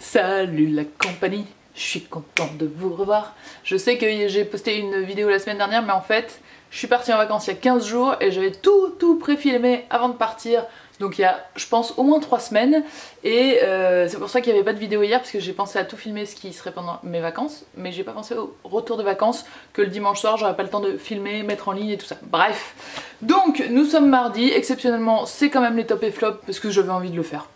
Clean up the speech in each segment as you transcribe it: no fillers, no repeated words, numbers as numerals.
Salut la compagnie, je suis contente de vous revoir. Je sais que j'ai posté une vidéo la semaine dernière, mais en fait, je suis partie en vacances il y a 15 jours et j'avais tout pré-filmé avant de partir. Donc il y a, je pense, au moins 3 semaines. Et c'est pour ça qu'il n'y avait pas de vidéo hier, parce que j'ai pensé à tout filmer ce qui serait pendant mes vacances. Mais j'ai pas pensé au retour de vacances, que le dimanche soir, j'aurais pas le temps de filmer, mettre en ligne et tout ça. Bref. Donc nous sommes mardi, exceptionnellement, c'est quand même les top et flop, parce que j'avais envie de le faire.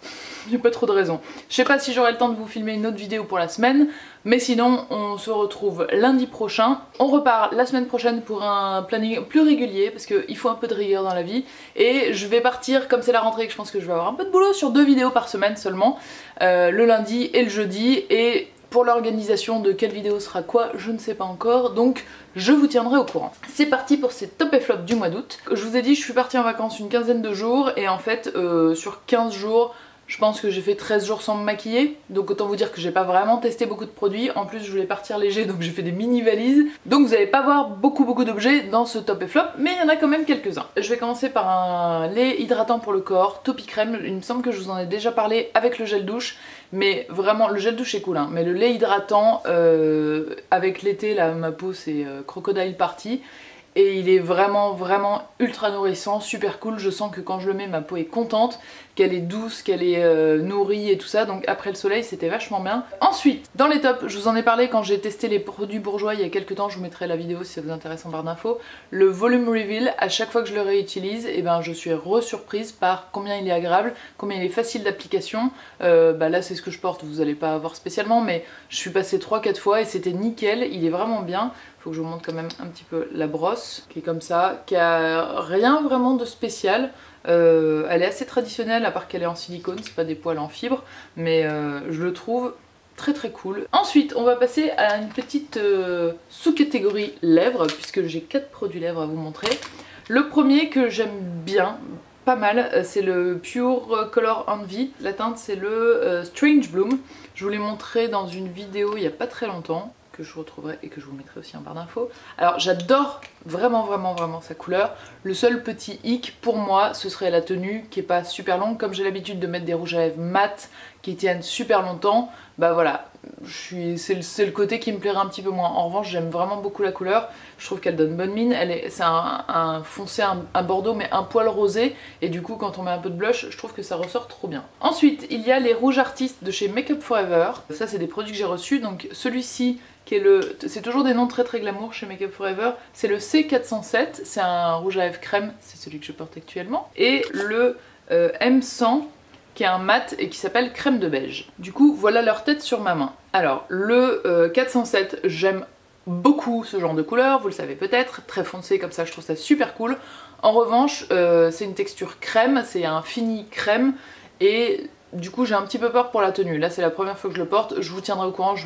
J'ai pas trop de raison. Je sais pas si j'aurai le temps de vous filmer une autre vidéo pour la semaine, mais sinon on se retrouve lundi prochain. On repart la semaine prochaine pour un planning plus régulier, parce qu'il faut un peu de rigueur dans la vie. Et je vais partir, comme c'est la rentrée, que je pense que je vais avoir un peu de boulot, sur 2 vidéos par semaine seulement, le lundi et le jeudi. Et pour l'organisation de quelle vidéo sera quoi, je ne sais pas encore, donc je vous tiendrai au courant. C'est parti pour ces top et flop du mois d'août. Je vous ai dit, je suis partie en vacances une quinzaine de jours, et en fait sur 15 jours, je pense que j'ai fait 13 jours sans me maquiller, donc autant vous dire que j'ai pas vraiment testé beaucoup de produits. En plus je voulais partir léger, donc j'ai fait des mini valises. Donc vous allez pas voir beaucoup d'objets dans ce top et flop, mais il y en a quand même quelques-uns. Je vais commencer par un lait hydratant pour le corps, Topi Crème. Il me semble que je vous en ai déjà parlé avec le gel douche, mais vraiment le gel douche est cool, hein. Mais le lait hydratant avec l'été, là ma peau c'est Crocodile Party. Et il est vraiment ultra nourrissant, super cool. Je sens que quand je le mets, ma peau est contente, qu'elle est douce, qu'elle est nourrie et tout ça. Donc après le soleil, c'était vachement bien. Ensuite, dans les tops, je vous en ai parlé quand j'ai testé les produits bourgeois il y a quelques temps. Je vous mettrai la vidéo si ça vous intéresse en barre d'infos. Le Volume Reveal, à chaque fois que je le réutilise, et ben, je suis re-surprise par combien il est agréable, combien il est facile d'application. Là, c'est ce que je porte, vous n'allez pas avoir spécialement, mais je suis passée 3-4 fois et c'était nickel. Il est vraiment bien. Faut que je vous montre quand même un petit peu la brosse qui est comme ça, qui a rien vraiment de spécial. Elle est assez traditionnelle, à part qu'elle est en silicone, c'est pas des poils en fibre, mais je le trouve très cool. Ensuite on va passer à une petite sous-catégorie lèvres, puisque j'ai 4 produits lèvres à vous montrer. Le premier que j'aime bien, pas mal, c'est le Pure Color Envy. La teinte c'est le Strange Bloom. Je vous l'ai montré dans une vidéo il y a pas très longtemps, que je retrouverai et que je vous mettrai aussi en barre d'infos. Alors j'adore vraiment sa couleur. Le seul petit hic pour moi, ce serait la tenue qui est pas super longue. Comme j'ai l'habitude de mettre des rouges à lèvres mat qui tiennent super longtemps, bah voilà, c'est le côté qui me plairait un petit peu moins. En revanche, j'aime vraiment beaucoup la couleur. Je trouve qu'elle donne bonne mine. C'est un foncé, un bordeaux, mais un poil rosé. Et du coup, quand on met un peu de blush, je trouve que ça ressort trop bien. Ensuite, il y a les rouges artistes de chez Make Up For Ever. Ça, c'est des produits que j'ai reçus. Donc celui-ci, qui est c'est toujours des noms très glamour chez Make Up For Ever. C'est le C407. C'est un rouge à lèvres crème. C'est celui que je porte actuellement. Et le M100, qui est un mat et qui s'appelle crème de beige. Du coup, voilà leur tête sur ma main. Alors, le 407, j'aime beaucoup ce genre de couleur, vous le savez peut-être, très foncé comme ça, je trouve ça super cool. En revanche, c'est une texture crème, c'est un fini crème, et du coup j'ai un petit peu peur pour la tenue. Là c'est la première fois que je le porte, je vous tiendrai au courant,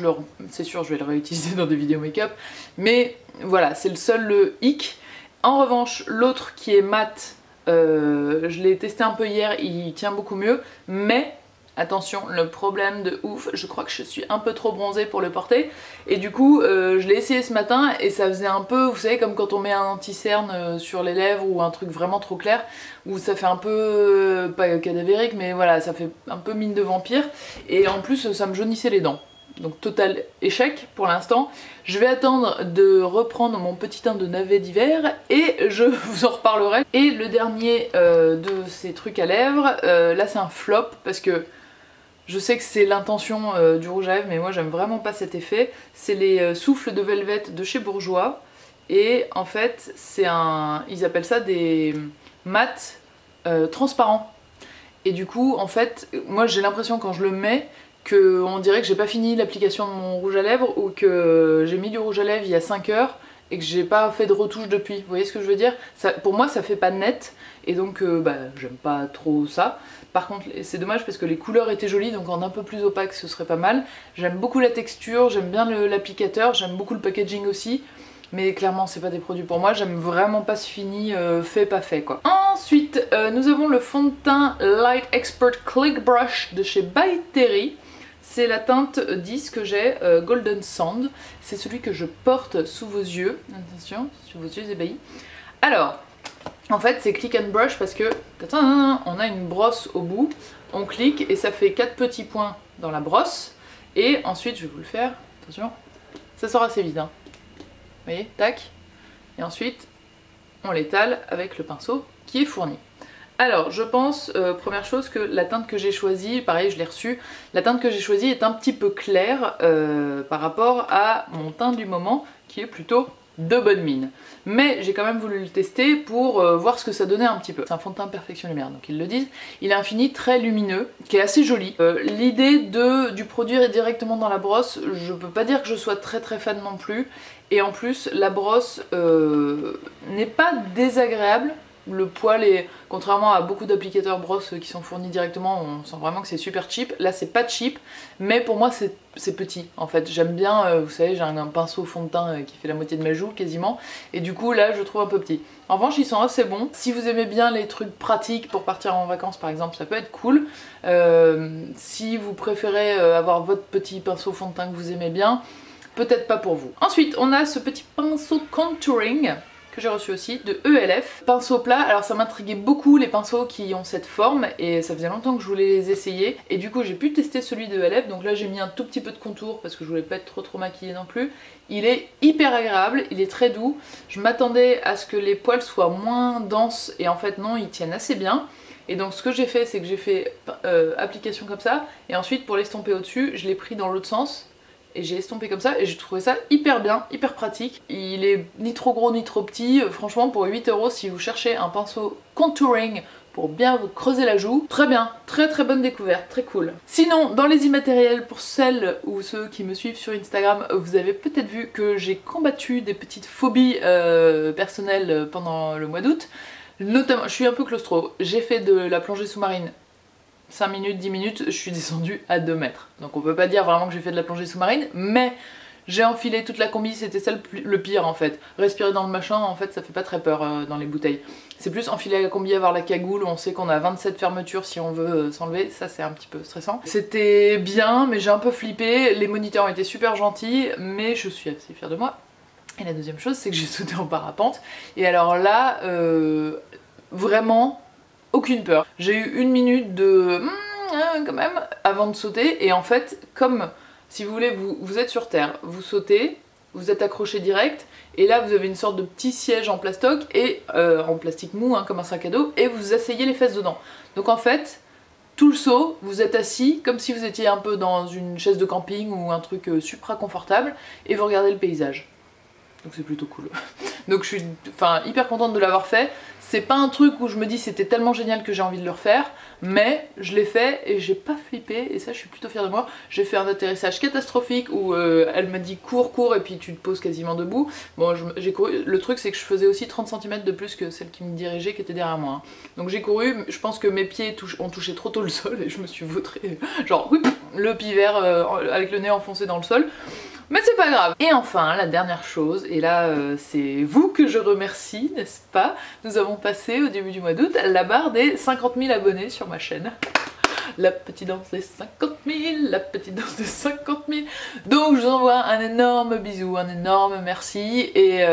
c'est sûr je vais le réutiliser dans des vidéos make-up, mais voilà, c'est le seul hic. En revanche, l'autre qui est mat, je l'ai testé un peu hier, il tient beaucoup mieux, mais attention, le problème de ouf, je crois que je suis un peu trop bronzée pour le porter, et du coup je l'ai essayé ce matin et ça faisait un peu, vous savez, comme quand on met un anti-cerne sur les lèvres ou un truc vraiment trop clair, où ça fait un peu, pas cadavérique, mais voilà, ça fait un peu mine de vampire, et en plus ça me jaunissait les dents. Donc total échec pour l'instant. Je vais attendre de reprendre mon petit teint de navet d'hiver et je vous en reparlerai. Et le dernier de ces trucs à lèvres, là c'est un flop parce que je sais que c'est l'intention du rouge à lèvres, mais moi j'aime vraiment pas cet effet. C'est les souffles de Velvet de chez Bourjois. Et en fait c'est ils appellent ça des mats transparents. Et du coup en fait moi j'ai l'impression quand je le mets on dirait que j'ai pas fini l'application de mon rouge à lèvres, ou que j'ai mis du rouge à lèvres il y a 5 heures et que j'ai pas fait de retouche depuis. Vous voyez ce que je veux dire? Pour moi ça fait pas net, et donc j'aime pas trop ça. Par contre c'est dommage parce que les couleurs étaient jolies, donc en un peu plus opaque ce serait pas mal. J'aime beaucoup la texture, j'aime bien l'applicateur, j'aime beaucoup le packaging aussi. Mais clairement c'est pas des produits pour moi, j'aime vraiment pas ce fini fait pas fait quoi. Ensuite nous avons le fond de teint Light Expert Click Brush de chez By Terry. C'est la teinte 10 que j'ai, Golden Sand. C'est celui que je porte sous vos yeux. Attention, sous vos yeux ébahis. Alors, en fait c'est click and brush parce que on a une brosse au bout. On clique et ça fait 4 petits points dans la brosse. Et ensuite je vais vous le faire, attention, ça sort assez vite hein. Vous voyez, tac. Et ensuite on l'étale avec le pinceau qui est fourni. Alors je pense, première chose, que la teinte que j'ai choisie, pareil je l'ai reçue, la teinte que j'ai choisie est un petit peu claire par rapport à mon teint du moment qui est plutôt de bonne mine. Mais j'ai quand même voulu le tester pour voir ce que ça donnait un petit peu. C'est un fond de teint Perfection Lumière, donc ils le disent. Il est un fini très lumineux, qui est assez joli. L'idée du produire directement dans la brosse, je peux pas dire que je sois très fan non plus. Et en plus, la brosse n'est pas désagréable. Le poil est, contrairement à beaucoup d'applicateurs brosses qui sont fournis directement, on sent vraiment que c'est super cheap. Là c'est pas cheap, mais pour moi c'est petit en fait. J'aime bien, vous savez, j'ai un pinceau fond de teint qui fait la moitié de ma joue quasiment, et du coup là je trouve un peu petit. En revanche ils sont assez bons. Si vous aimez bien les trucs pratiques pour partir en vacances par exemple, ça peut être cool. Si vous préférez avoir votre petit pinceau fond de teint que vous aimez bien, peut-être pas pour vous. Ensuite on a ce petit pinceau contouring que j'ai reçu aussi de ELF. Pinceau plat, alors ça m'intriguait beaucoup les pinceaux qui ont cette forme et ça faisait longtemps que je voulais les essayer et du coup j'ai pu tester celui de ELF, donc là j'ai mis un tout petit peu de contour parce que je voulais pas être trop maquillée non plus. Il est hyper agréable, il est très doux, je m'attendais à ce que les poils soient moins denses et en fait non, ils tiennent assez bien. Et donc ce que j'ai fait, c'est que j'ai fait application comme ça et ensuite pour l'estomper au-dessus, je l'ai pris dans l'autre sens. Et j'ai estompé comme ça et j'ai trouvé ça hyper bien, hyper pratique. Il est ni trop gros ni trop petit. Franchement pour 8 € si vous cherchez un pinceau contouring pour bien vous creuser la joue, très bien, très bonne découverte, très cool. Sinon dans les immatériels, pour celles ou ceux qui me suivent sur Instagram, vous avez peut-être vu que j'ai combattu des petites phobies personnelles pendant le mois d'août. Notamment, je suis un peu claustro, j'ai fait de la plongée sous-marine 5 minutes, 10 minutes, je suis descendue à 2 mètres. Donc on peut pas dire vraiment que j'ai fait de la plongée sous-marine, mais j'ai enfilé toute la combi, c'était ça le pire en fait. Respirer dans le machin, en fait, ça fait pas très peur dans les bouteilles. C'est plus enfiler la combi, avoir la cagoule, on sait qu'on a 27 fermetures si on veut s'enlever, ça c'est un petit peu stressant. C'était bien, mais j'ai un peu flippé, les moniteurs ont été super gentils, mais je suis assez fière de moi. Et la deuxième chose, c'est que j'ai sauté en parapente, et alors là, vraiment... aucune peur. J'ai eu 1 minute de quand même avant de sauter et en fait comme si vous voulez vous êtes sur terre, vous sautez, vous êtes accroché direct et là vous avez une sorte de petit siège en plastoc et en plastique mou hein, comme un sac à dos et vous asseyez les fesses dedans. Donc en fait tout le saut vous êtes assis comme si vous étiez un peu dans une chaise de camping ou un truc supra confortable et vous regardez le paysage. Donc c'est plutôt cool. Donc je suis hyper contente de l'avoir fait. C'est pas un truc où je me dis c'était tellement génial que j'ai envie de le refaire, mais je l'ai fait et j'ai pas flippé et ça je suis plutôt fière de moi. J'ai fait un atterrissage catastrophique où elle m'a dit cours et puis tu te poses quasiment debout. Bon j'ai couru, le truc c'est que je faisais aussi 30 cm de plus que celle qui me dirigeait qui était derrière moi. Donc j'ai couru, je pense que mes pieds ont touché trop tôt le sol et je me suis vautrée, genre oui, le pivert avec le nez enfoncé dans le sol. Mais c'est pas grave. Et enfin, la dernière chose, et là c'est vous que je remercie, n'est-ce pas? Nous avons passé au début du mois d'août la barre des 50 000 abonnés sur ma chaîne. La petite danse des 50 000, la petite danse des 50 000. Donc je vous envoie un énorme bisou, un énorme merci et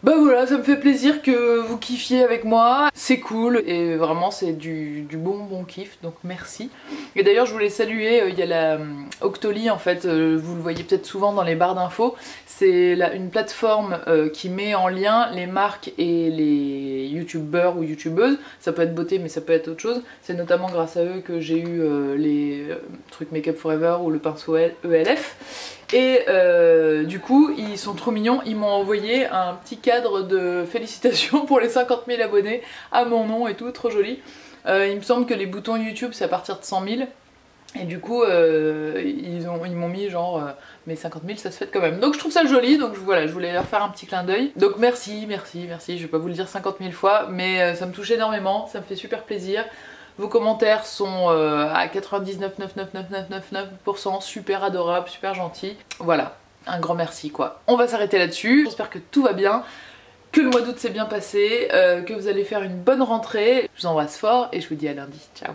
bah voilà, ça me fait plaisir que vous kiffiez avec moi, c'est cool et vraiment c'est du bon kiff, donc merci. Et d'ailleurs je voulais saluer, il y a la Octoly en fait, vous le voyez peut-être souvent dans les barres d'infos, c'est une plateforme qui met en lien les marques et les youtubeurs ou youtubeuses, ça peut être beauté mais ça peut être autre chose, c'est notamment grâce à eux que j'ai eu les trucs Make Up Forever ou le pinceau ELF. Et du coup ils sont trop mignons, ils m'ont envoyé un petit cadre de félicitations pour les 50 000 abonnés à mon nom et tout, trop joli. Il me semble que les boutons YouTube c'est à partir de 100 000 et du coup ils m'ont mis genre mais 50 000 ça se fait quand même. Donc je trouve ça joli, donc voilà, je voulais leur faire un petit clin d'œil. Donc merci, je vais pas vous le dire 50 000 fois mais ça me touche énormément, ça me fait super plaisir. Vos commentaires sont à 99,99999% super adorables, super gentils. Voilà, un grand merci quoi. On va s'arrêter là-dessus. J'espère que tout va bien, que le mois d'août s'est bien passé, que vous allez faire une bonne rentrée. Je vous embrasse fort et je vous dis à lundi. Ciao.